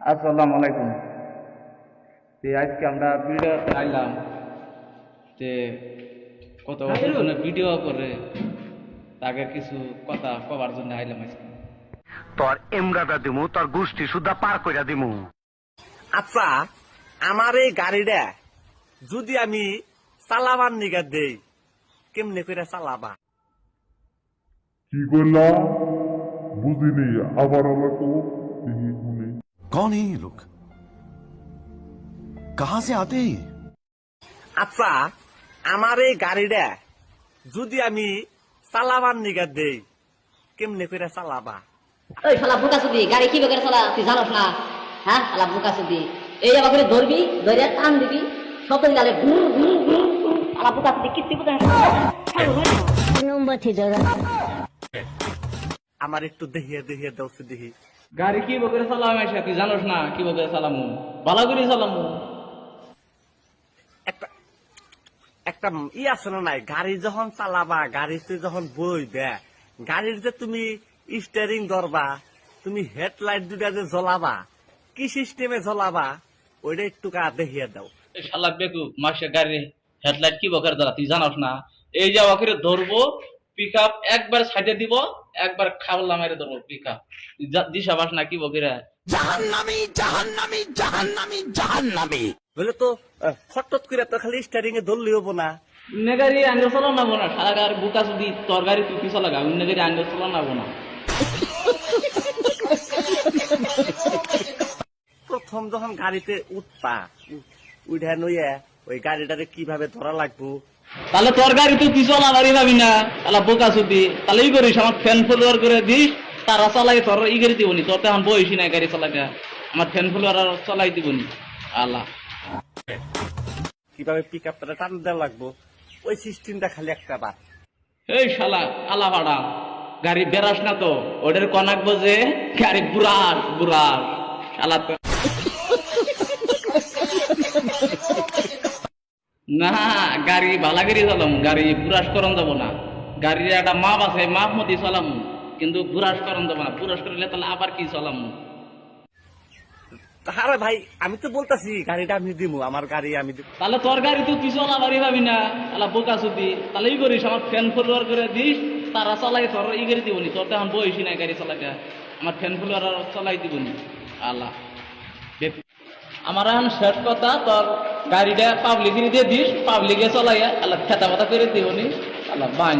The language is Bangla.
আসসালামু আলাইকুম। আজকে আমরা ভিডিও আইলাম যে কত ভিডিও করে তাকে কিছু কথা কবার জন্য আইলাম আজকে। তোর এমরাটা দিমু, তোর গোষ্ঠী সুদ্ধা পার কইরা দিমু। আচ্ছা, আমার এই গাড়িটা যদি আমি চালাবার নিগা দেই, কেমনে করে চালাবা? কি করলা বুঝিনি, আবার আবার তো শুনি। कौन है ये लोग? कहां से आते हैं? আচ্ছা, আমার এই গাড়িটা যদি আমি চালাবার নিগা দেই, কেমনে করে চালাবা? ওই শালা বুকা সুদি গাড়ি কি করে চালা তুই জানোস না? হ্যাঁ শালা বুকা সুদি এই আবার করে ধরবি, ধরে টান দিবি, শব্দ দিলে ঘুর ঘুর ঘুর ঘুর। শালা বুকা সুদি কিচ্ছু বুঝে না। নম্বর ঠিক আমার একটু দেখিয়ে দেখিয়ে দাও দেখি। গাড়ি কি বকরে চালাম আইসা তুই জানোস না কি বকরে চালামু, ভালো করে চালামু। একটা একটা আছে না নাই, গাড়ি যখন চালাবা, গাড়িতে যখন বইবে, গাড়ির যে তুমি স্টিয়ারিং ধরবা, তুমি হেডলাইট দুটা যে জ্বলাবা, কি সিস্টেমে জ্বলাবা, ওইটা একটু দেখিয়ে দাও। এই শালা বেকু মাসে গাড়ি হেডলাইট কি বকরে দাঁড়া তুই জানোস না? এই যে ওকে ধরবো, পিক আপ একবার সাইডে দিব, একবার খাবলা মেরে ধরবো পিক আপ। দিশা পাস না কি বকরে? জাহান্নামী জাহান্নামী জাহান্নামী জাহান্নামী। বলে তো ফটফট করে তো খালি স্টিয়ারিং এ ধরলে হবো না। অন্য গাড়ি আঙ্গ চালানো নাবো না, সারা গাড়ি বুকা যদি তোর গাড়ি তুই পিছা লাগা, অন্য গাড়ি আঙ্গ চালানো নাবো না। প্রথম যখন গাড়িতে উঠবা, উঠে নইয়া ওই গাড়িটারে কিভাবে ধরা লাগবো? তাহলে তোর গাড়ি তুই পিছু লাগারি পাবি না, তাহলে বোকা চুদি তাহলে ই করিস, আমার ফ্যান ফলোয়ার করে দিস, তারা চালাই তোর ই করে দিবনি। তোর তো এখন বয়সী নাই গাড়ি চালাইটা, আমার ফ্যান ফলোয়ার চালাই দিবনি। আল্লাহ কিভাবে পিক আপটা টান দেওয়া লাগবো, ওই সিস্টেমটা খালি একটা বার। এই শালা আলা ভাড়া গাড়ি বেরাস না তো, ওদের কনাক বোঝে গাড়ি বুড়াস বুড়াস শালা তো না। গাড়ি ভালা গাড়ি চালাম, গাড়ি বুড়াস করন যাব না। গাড়ির একটা মাপ আছে, মাপ মতো চালাম, কিন্তু বুড়াস করন যাব না। বুড়াস করলে তাহলে আবার কি চালাম? আরে ভাই, আমি তো বলতেছি গাড়িটা আমি দিব, আমার গাড়ি আমি দিব। তাহলে তোর গাড়ি তুই পিছু লাগারি পাবি না, তাহলে বোকা চুদি তাহলে ই করিস, আমার ফ্যান ফলোয়ার করে দিস, তারা চালাই তোর ই করে দিবনি। তোর তো এখন বয়সী নাই গাড়ি চালাইটা, আমার ফ্যান ফলোয়ার চালাই দিবনি। আল্লাহ আমার এখন শেষ কথা, তোর গাড়িটা পাবলিক দিয়ে দিস, পাবলিকে চলাইয়া আল্লাহ খেতা পাতা করে দিবনি। আল্লাহ বাইন